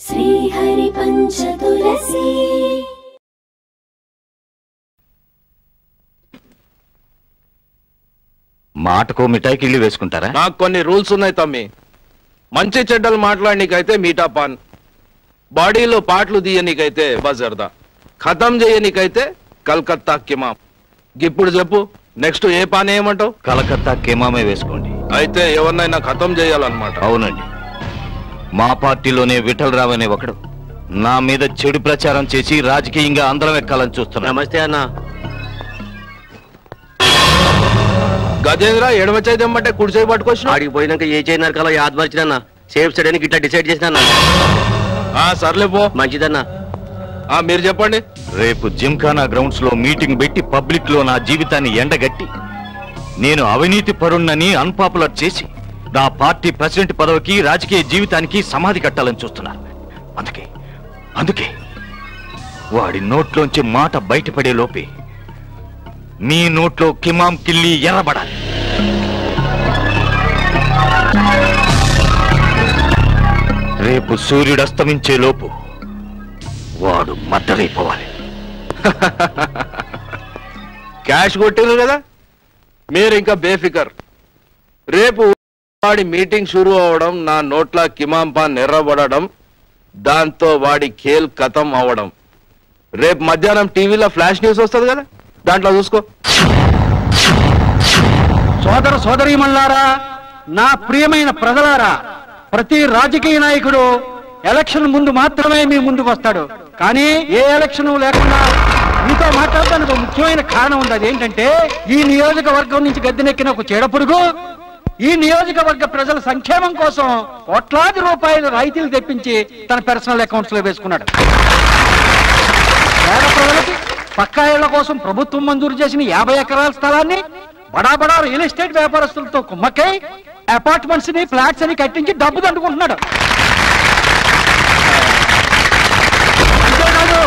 శ్రీహరి పంచతులసి మాటకో మిఠాయికి ఇల్లు వేసుకుంటారా? నాకు కొన్ని రూల్స్ ఉన్నాయి తమ్మి. మంచి చెడ్డలు మాట్లాడనీకైతే మీఠా పాన్, బాడీలో పాటలు తీయనీకైతే బజర్దా, ఖతం చేయనీకైతే కలకత్తా కిమాం. ఇప్పుడు చెప్పు, నెక్స్ట్ ఏ పాన్ ఏమంటావు? కలకత్తా కిమామే వేసుకోండి. అయితే ఎవరినైనా ఖతం చేయాలన్నమాట. అవునండి, మా పార్టీలోనే విఠలరావు అనే ఒకడు నా మీద చెడు ప్రచారం చేసి రాజకీయంగా అందరం ఎక్కాలని చూస్తున్నా. నమస్తే అన్న. గజేంద్ర ఎడమ చేయి తెమ్మంటే కుడి చేయి పట్టుకొచ్చిన. ఆడికి పోయినాక ఏ చేయి నరకాలో యాద్ మర్చినా సేఫ్ సైడ్ అని ఇట్లా డిసైడ్ చేసినా. సర్లే పో. మంచిదన్నా. మీరు చెప్పండి. రేపు జిమ్ఖానా గ్రౌండ్స్ లో మీటింగ్ పెట్టి పబ్లిక్ లో నా జీవితాన్ని ఎండగట్టి నేను అవినీతి పరుణ్ణని అన్పాపులర్ చేసి నా పార్టీ ప్రెసిడెంట్ పదవికి రాజకీయ జీవితానికి సమాధి కట్టాలని చూస్తున్నారు. అందుకే వాడి నోట్లోంచి మాట బయటపడే లోపే మీ నోట్లో కిమాం కిల్లి ఎర్రబడాలి. రేపు సూర్యుడు అస్తమించే లోపు వాడు మద్దరైపోవాలి. క్యాష్ కొట్టిరు కదా, మీరు ఇంకా బేఫికర్. రేపు వాడి మీటింగ్ షురూ అవడం, నా నోట్ల కిమాం పాన్ ఎర్రబడడం, దాంతో వాడి ఖేల్ ఖతం అవడం. రేపు మధ్యాహ్నం టీవీలో ఫ్లాష్ న్యూస్ వస్తుంది కదా, దాంట్లో చూసుకో. సోదర సోదరీమణులారా, నా ప్రియమైన ప్రజలారా, ప్రతి రాజకీయ నాయకుడు ఎలక్షన్ ముందు మాత్రమే మీ ముందుకు వస్తాడు. కానీ ఏ ఎలక్షన్ లేకుండా మీతో మాట్లాడడానికి ఒక ముఖ్యమైన కారణం ఉంది. అదేంటంటే, ఈ నియోజకవర్గం నుంచి గద్దెనెక్కిన ఒక చీడపురుగు ఈ నియోజకవర్గ ప్రజల సంక్షేమం కోసం కోట్లాది రూపాయల రాయితీలు తెప్పించి తన పర్సనల్ అకౌంట్స్ లో వేసుకున్నాడు. పేద ప్రజలకి పక్కా ఇళ్ల కోసం ప్రభుత్వం మంజూరు చేసిన 50 ఎకరాల స్థలాన్ని బడా బడా రియల్ ఎస్టేట్ వ్యాపారస్తులతో కుమ్మక్కై అపార్ట్మెంట్స్ ని, ఫ్లాట్స్ అని కట్టించి డబ్బు దండుకుంటున్నాడు. అంతేకాదు,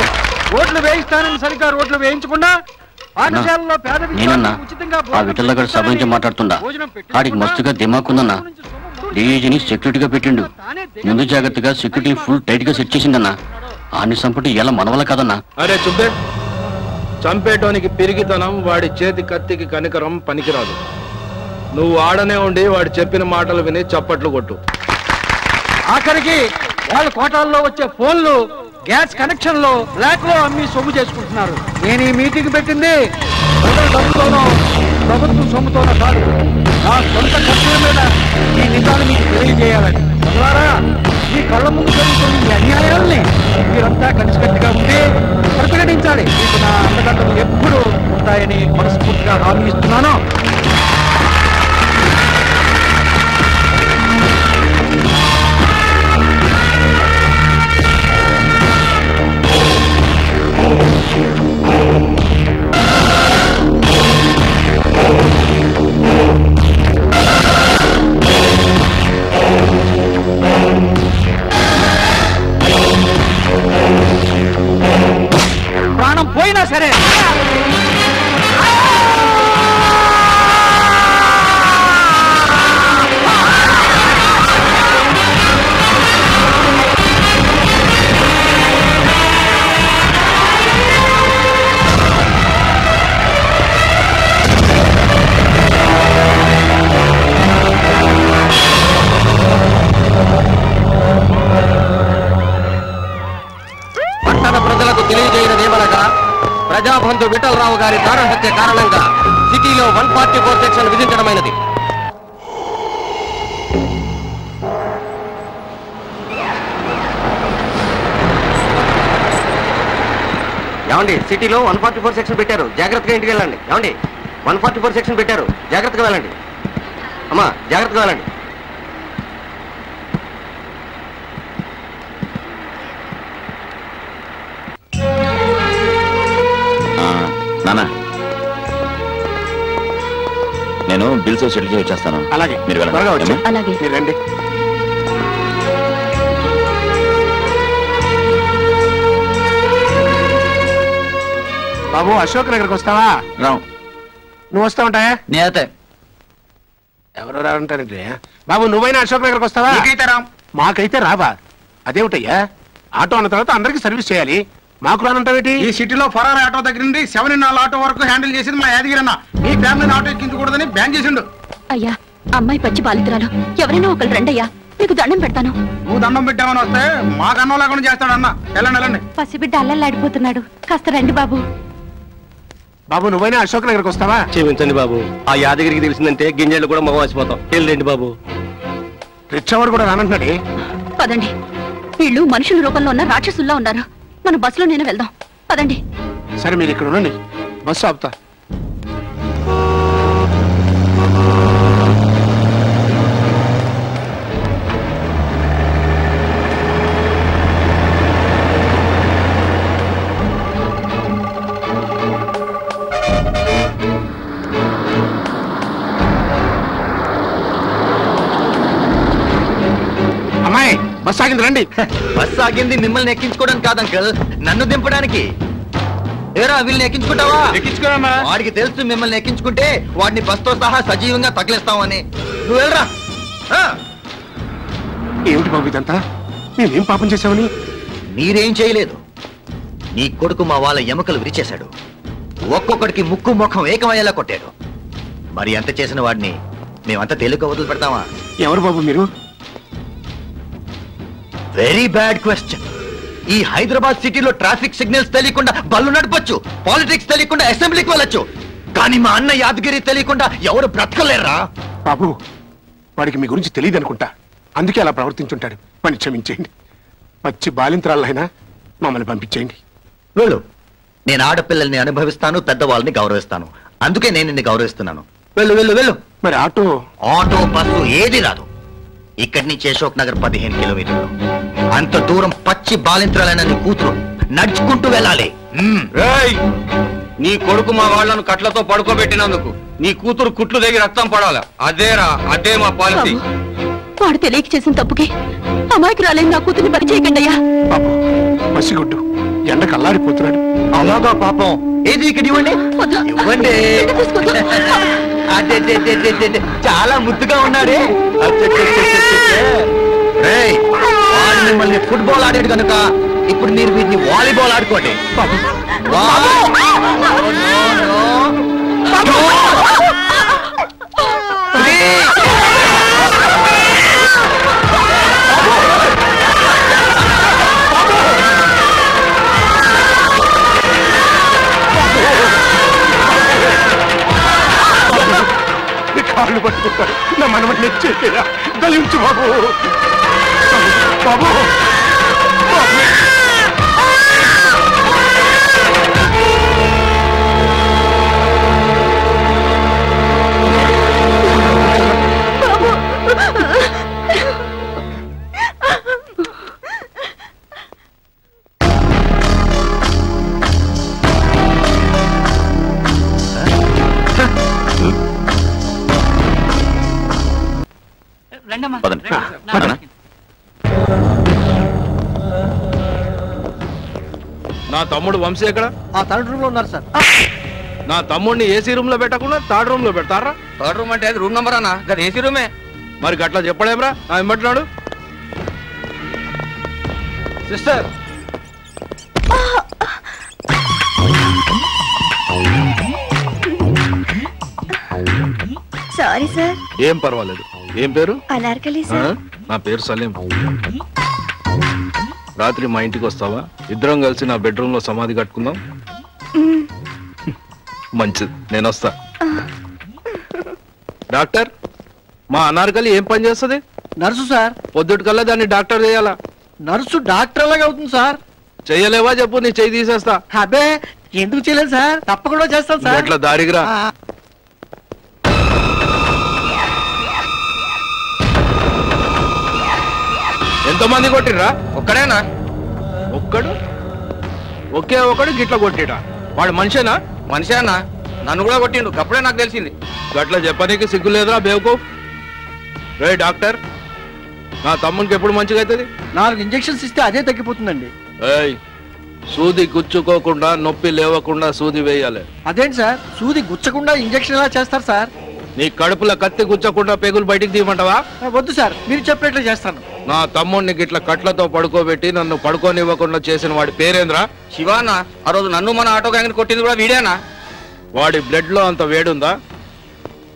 రోడ్లు వేయిస్తానని సరిగ్గా రోడ్లు వేయించకుండా పాఠశాలలో పేద ఉచితంగా ఆ విఠలగాడు సభ నుంచి మాట్లాడుతుండా. ఆడికి మస్తుగా దిమాకుందన్నా. డీజీని సెక్యూరిటీగా పెట్టిండు. ముందు జాగ్రత్తగా సెక్యూరిటీ ఫుల్ టైట్ గా సెట్ చేసిండన్నా. ఆని సంపటి ఎలా మనవల కాదన్నా. అరే చుబ్బే, చంపేటోనికి పిరిగితనం, వాడి చేతి కత్తికి కనికరం పనికిరాదు. నువ్వు ఆడనే ఉండి వాడు చెప్పిన మాటలు విని చప్పట్లు కొట్టు. ఆఖరికి వాళ్ళ కోటాల్లో వచ్చే ఫోన్లు, గ్యాస్ కనెక్షన్లు బ్లాక్ లో అమ్మి సొమ్ము చేసుకుంటున్నారు. నేను ఈ మీటింగ్ పెట్టింది ప్రజల డబ్బుతోనో ప్రభుత్వం సొమ్ముతోనో కాదు, నా సొంత ఖర్చుల మీద ఈ నిజాలు మీకు తెలియజేయాలని. ప్రజలారా, ఈ కళ్ళ ముందు జరుగుతున్న ఈ అన్యాయాల్ని మీరంతా కలిసికట్టుగా ఉండి ప్రతిఘటించాలి. మీకు నా అండదండలు ఎప్పుడూ ఉంటాయని మనస్ఫూర్తిగా హామీ ఇస్తున్నాను. ప్రాణం పోయినా సరే ప్రజలకు తెలియజేయనిదేమనగా, ప్రజాబంధు విఠలరావు గారి దారుణ హత్య కారణంగా సిటీలో 144 సెక్షన్ విధించడమైనది. ఏమండి, సిటీలో 144 సెక్షన్ పెట్టారు, జాగ్రత్తగా ఇంటికి వెళ్ళండి. ఏమండి, 144 సెక్షన్ పెట్టారు, జాగ్రత్తగా వెళ్ళండి. అమ్మా, జాగ్రత్తగా వెళ్ళండి. నానా, నేను బిల్స్ సెటిల్ చేసి వచ్చేస్తాను. అలాగే, మీరు వెళ్ళండి. అలాగే. మీరు రండి. బాబు, అశోక్ నగర్కి వస్తావా? రావు. నువ్వు వస్తా ఉంటాయా? నేతే ఎవరు రావంటారంటే. బాబు, నువ్వైనా అశోక్ నగర్కి వస్తావా? మాకైతే రావా? అదేమిటయ్యా? ఆటో అన్న తర్వాత అందరికి సర్వీస్ చేయాలి, మాకు రానంటావేటి? ఈ సిటీలో ఫరారీ ఆటో దగ్గర నుండి 7 in 1 ఆటో వరకు హ్యాండిల్ చేసేది మా యాదగిరి అన్న. మీ ఫ్యామిలీని ఆటో ఎక్కించకూడదని బ్యాన్ చేసిండు. అయ్యా, అమ్మాయి పచ్చి బాలితురాలు, ఎవరైనా ఒకరు రండయ్యా, నీకు దండం పెడతాను. నువ్వు దండం పెట్టామని వస్తే మాకు అన్నం లేకుండా చేస్తాడు అన్న. వెళ్ళండి. పసిబిడ్డ అల్లల్లాడిపోతున్నాడు, కాస్త రండి బాబు. బాబు నువ్వైనా అశోక్ నగర్కి వస్తావా? క్షమించండి బాబు, ఆ యాదగిరికి తెలిసిందంటే గింజలు కూడా మగవాసిపోతాం. వెళ్ళండి బాబు. రిక్షావాడు కూడా రానంటున్నాడే. పదండి, వీళ్ళు మనుషుల రూపంలో ఉన్న రాక్షసుల్లా ఉన్నారు. మన బస్సులో నేను వెళ్దాం, పదండి. సరే మీరు ఇక్కడ ఉండండి, బస్సు ఆపుతా. అమ్మాయి బస్సు ఆగింది, రండి. బస్సు ఆగింది మిమ్మల్ని ఎక్కించుకోవడానికి కాదు అంకల్, నన్ను దింపడానికి. ఏరా వీళ్ళని ఎక్కించుకుంటావా? ఎక్కించుకోనమ్మా. వాడికి తెలుసు మిమ్మల్ని ఎక్కించుకుంటే వాడిని బస్తో సహా సజీవంగా తగిలిస్తామని. నువ్వు వెళ్ళరా. ఏమిటి బాబు ఇదంతా? నేనేం పాపం చేశామని? మీరేం చేయలేదు. నీ కొడుకు మా వాళ్ళ ఎముకలు విరిచేశాడు, ఒక్కొక్కడికి ముక్కు ముఖం ఏకమయ్యేలా కొట్టాడు. మరి అంత చేసిన వాడిని మేమంతా తేలిక వదిలి పెడతామా? ఎవరు బాబు మీరు? Very bad question. ఈ హైదరాబాద్ సిటీలో ట్రాఫిక్ సిగ్నల్స్ తెలియకుండా బళ్ళు నడపొచ్చు, పాలిటిక్స్ తెలియకుండా అసెంబ్లీకి వెళ్ళొచ్చు, కానీ మా అన్న యాదగిరి తెలియకుండా ఎవరు బ్రతకలేరా? బాబు వాడికి మీ గురించి తెలియదు అనుకుంటా, అందుకే అలా ప్రవర్తించుంటాడు. వాడిని క్షమించేయండి. పచ్చి బాలింతరాలైనా మమ్మల్ని పంపించేయండి. వెళ్ళు. నేను ఆడపిల్లల్ని అనుభవిస్తాను, పెద్దవాళ్ళని గౌరవిస్తాను, అందుకే నేను నిన్ను గౌరవిస్తున్నాను. వెళ్ళు వెళ్ళు వెళ్ళు. మరి ఆటో? ఆటో బస్సు ఏది రాదు. ఇక్కడి నుంచి అశోక్ నగర్ 15 కిలోమీటర్లు. అంత దూరం పచ్చి బాలింత్రాలైన నీ కూతురు నడుచుకుంటూ వెళ్ళాలి. నీ కొడుకు మా వాళ్ళను కట్లతో పడుకోబెట్టినందుకు నీ కూతురు కుట్లు దగ్గర రక్తం పడాలా? అదే మా పాలసీ. వాడు తెలియక చేసిన తప్పుకి అమాయకురాలైన నా కూతుర్ని బలి చేయకండి అయ్యా. బాబు పసిగుడ్డు ఎండకు అల్లాడిపోతున్నాడు. అలాగా పాపం. ఏది ఇక్కడ ఇవ్వండి, ఇవ్వండి. చాలా ముద్దుగా ఉన్నాడే. వాడు మిమ్మల్ని ఫుట్బాల్ ఆడాడు కనుక ఇప్పుడు మీరు వీటిని వాలీబాల్ ఆడుకోండి. కాళ్ళు పట్టుకుంటారు, నా మనమని నెచ్చేయా దలించు బాబు. బాబు నా తమ్ముడు వంశీ ఎక్కడ? ఆ థర్డ్ రూమ్ లో ఉన్నారు సార్. నా తమ్ముడిని ఏసీ రూమ్ లో పెట్టకుండా థర్డ్ రూమ్ లో పెడతారా? థర్డ్ రూమ్ అంటే రూమ్ నెంబర్ అన్నా, అది ఏసీ రూమే. మరి గట్లా చెప్పడేమరా? నా ఏమంటున్నాడు? Sister sorry sir. ఏం పర్వాలేదు. ఏం పేరు? అనార్కలి సార్. నా పేరు సలీం. రాత్రి మా ఇంటికి వస్తావా? ఇద్దరం కలిసి నా బెడ్రూమ్ లో సమాధి కట్టుకుందాం. మంచిది, నేను వస్తా. డాక్టర్, మా అనార్కలి ఏం పని చేస్తుంది? Nurse sir. పొద్దుటి కల్లా దాన్ని డాక్టర్ చేయాలా? నర్సు డాక్టర్ లాగా అవుతుంది సార్. చెయ్యలేవా చెప్పు, నీ చెయ్యి తీసేస్తా. అబ్బే ఎందుకు చేయలేదు సార్, తప్పకుండా చేస్తాను సార్. అట్లా దారిగిరా. ఎంతమంది కొట్టిర్రా? ఒక్కడేనా? ఒక్కడు? ఒకే ఒకడు గిట్ల కొట్టిడా? వాడు మనిషేనా? మనిషి అన్నా, నన్ను కూడా కొట్టిండు, అప్పుడే నాకు తెలిసింది. గట్ల చెప్పనీకి సిగ్గు లేదురా బేవకు. రే డాక్టర్, నా తమ్మునికి ఎప్పుడు మంచిగా అవుతుంది? 4 ఇంజెక్షన్స్ ఇస్తే అదే తగ్గిపోతుందండి. ఏయ్, సూది గుచ్చుకోకుండా నొప్పి లేవకుండా సూది వేయాలి. అదేంటి సార్, సూది గుచ్చకుండా ఇంజెక్షన్ ఎలా చేస్తారు సార్? నీ కడుపులో కత్తి గుచ్చకుండా పేగులు బయటికి తీయమంటావా? వద్దు సార్, మీరు చెప్పినట్లు చేస్తాను. నా తమ్ముడిని గిట్ల కట్లతో పడుకోబెట్టి నన్ను పడుకోనివ్వకుండా చేసిన వాడి పేరేంద్రా? శివానా, ఆ రోజు నన్ను మన ఆటో గ్యాంగ్ కొట్టింది కూడా వీడేనా? వాడి బ్లడ్ లో అంత వేడుందా?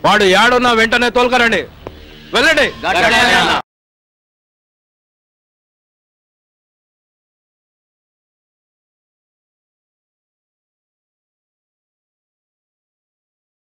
వాడు ఏడున్నా వెంటనే తోలుకరండి, వెళ్ళండి.